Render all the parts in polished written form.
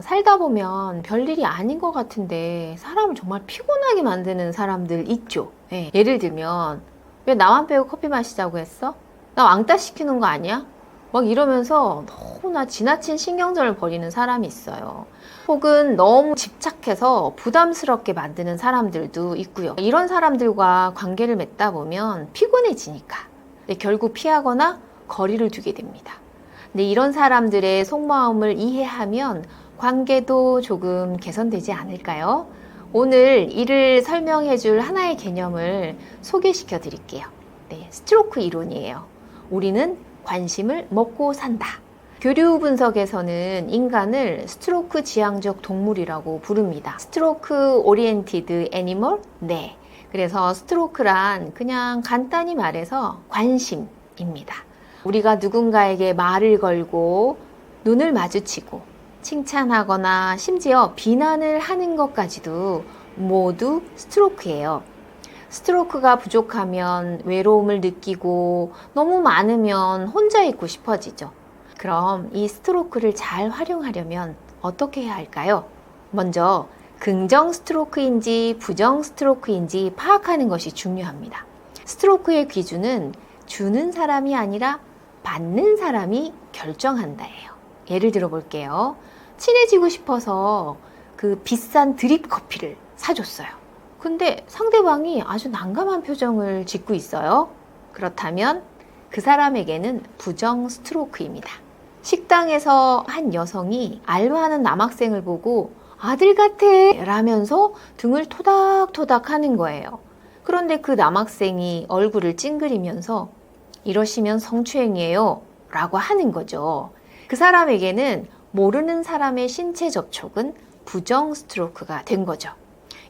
살다 보면 별일이 아닌 것 같은데 사람을 정말 피곤하게 만드는 사람들 있죠. 예. 예를 들면 왜 나만 빼고 커피 마시자고 했어? 나 왕따 시키는 거 아니야? 막 이러면서 너무나 지나친 신경전을 벌이는 사람이 있어요. 혹은 너무 집착해서 부담스럽게 만드는 사람들도 있고요. 이런 사람들과 관계를 맺다 보면 피곤해지니까 결국 피하거나 거리를 두게 됩니다. 근데 이런 사람들의 속마음을 이해하면 관계도 조금 개선되지 않을까요? 오늘 이를 설명해 줄 하나의 개념을 소개시켜 드릴게요. 네, 스트로크 이론이에요. 우리는 관심을 먹고 산다. 교류 분석에서는 인간을 스트로크 지향적 동물이라고 부릅니다. 스트로크 오리엔티드 애니멀? 네. 그래서 스트로크란 그냥 간단히 말해서 관심입니다. 우리가 누군가에게 말을 걸고 눈을 마주치고 칭찬하거나 심지어 비난을 하는 것까지도 모두 스트로크예요. 스트로크가 부족하면 외로움을 느끼고 너무 많으면 혼자 있고 싶어지죠. 그럼 이 스트로크를 잘 활용하려면 어떻게 해야 할까요? 먼저 긍정 스트로크인지 부정 스트로크인지 파악하는 것이 중요합니다. 스트로크의 기준은 주는 사람이 아니라 받는 사람이 결정한다예요. 예를 들어 볼게요. 친해지고 싶어서 그 비싼 드립 커피를 사줬어요. 근데 상대방이 아주 난감한 표정을 짓고 있어요. 그렇다면 그 사람에게는 부정 스트로크입니다. 식당에서 한 여성이 알바하는 남학생을 보고 아들 같아 라면서 등을 토닥토닥 하는 거예요. 그런데 그 남학생이 얼굴을 찡그리면서 이러시면 성추행이에요 라고 하는 거죠. 그 사람에게는 모르는 사람의 신체 접촉은 부정 스트로크가 된 거죠.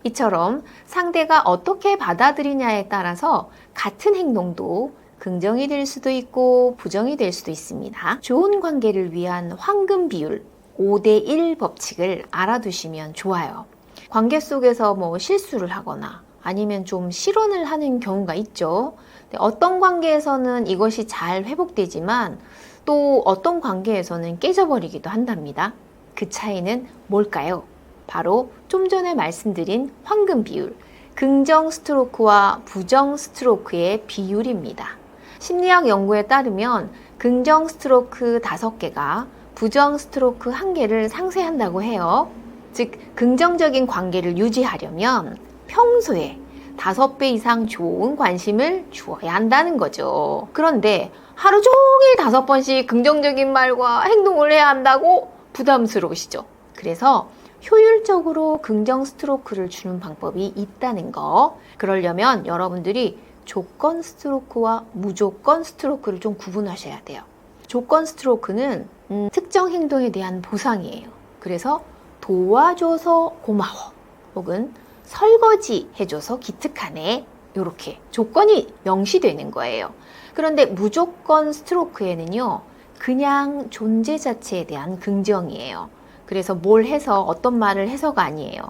이처럼 상대가 어떻게 받아들이냐에 따라서 같은 행동도 긍정이 될 수도 있고 부정이 될 수도 있습니다. 좋은 관계를 위한 황금 비율 5대1 법칙을 알아두시면 좋아요. 관계 속에서 실수를 하거나 아니면 좀 실언을 하는 경우가 있죠. 어떤 관계에서는 이것이 잘 회복되지만 또 어떤 관계에서는 깨져버리기도 한답니다. 그 차이는 뭘까요? 바로 좀 전에 말씀드린 황금 비율, 긍정 스트로크와 부정 스트로크의 비율입니다. 심리학 연구에 따르면 긍정 스트로크 5개가 부정 스트로크 1개를 상쇄한다고 해요. 즉, 긍정적인 관계를 유지하려면 평소에 5배 이상 좋은 관심을 주어야 한다는 거죠. 그런데 하루 종일 5번씩 긍정적인 말과 행동을 해야 한다고 부담스러우시죠? 그래서 효율적으로 긍정 스트로크를 주는 방법이 있다는 거. 그러려면 여러분들이 조건 스트로크와 무조건 스트로크를 좀 구분하셔야 돼요. 조건 스트로크는 특정 행동에 대한 보상이에요. 그래서 도와줘서 고마워 혹은 설거지 해줘서 기특하네 이렇게 조건이 명시되는 거예요. 그런데 무조건 스트로크에는요 그냥 존재 자체에 대한 긍정이에요. 그래서 뭘 해서 어떤 말을 해서가 아니에요.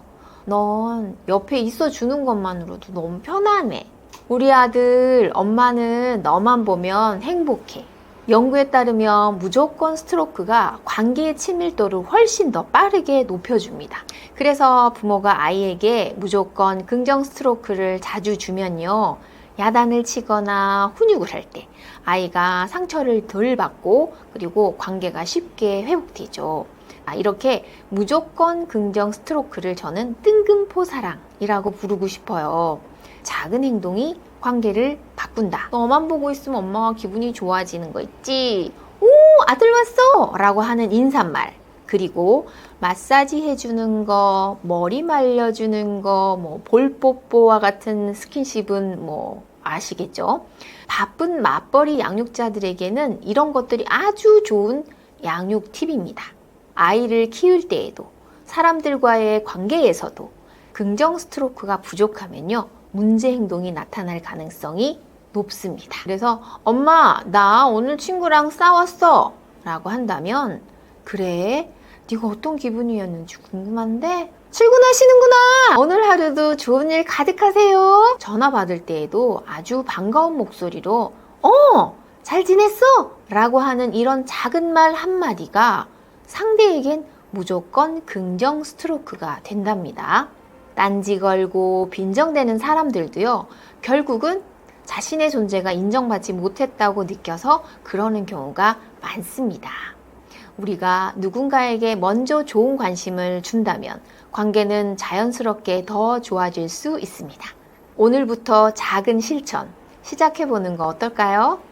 넌 옆에 있어 주는 것만으로도 너무 편하네. 우리 아들 엄마는 너만 보면 행복해. 연구에 따르면 무조건 스트로크가 관계의 친밀도를 훨씬 더 빠르게 높여줍니다. 그래서 부모가 아이에게 무조건 긍정 스트로크를 자주 주면요. 야단을 치거나 훈육을 할 때 아이가 상처를 덜 받고 그리고 관계가 쉽게 회복되죠. 이렇게 무조건 긍정 스트로크를 저는 뜬금포 사랑이라고 부르고 싶어요. 작은 행동이 관계를 바꾼다. 너만 보고 있으면 엄마가 기분이 좋아지는 거 있지? 오, 아들 왔어! 라고 하는 인사말. 그리고 마사지 해주는 거, 머리 말려주는 거, 볼뽀뽀와 같은 스킨십은 아시겠죠? 바쁜 맞벌이 양육자들에게는 이런 것들이 아주 좋은 양육 팁입니다. 아이를 키울 때에도 사람들과의 관계에서도 긍정 스트로크가 부족하면요. 문제 행동이 나타날 가능성이 높습니다. 그래서 엄마 나 오늘 친구랑 싸웠어 라고 한다면 그래? 네가 어떤 기분이었는지 궁금한데 출근하시는구나. 오늘 하루도 좋은 일 가득하세요. 전화 받을 때에도 아주 반가운 목소리로 잘 지냈어? 라고 하는 이런 작은 말 한마디가 상대에겐 무조건 긍정 스트로크가 된답니다. 딴지 걸고 빈정대는 사람들도요, 결국은 자신의 존재가 인정받지 못했다고 느껴서 그러는 경우가 많습니다. 우리가 누군가에게 먼저 좋은 관심을 준다면 관계는 자연스럽게 더 좋아질 수 있습니다. 오늘부터 작은 실천 시작해보는 거 어떨까요?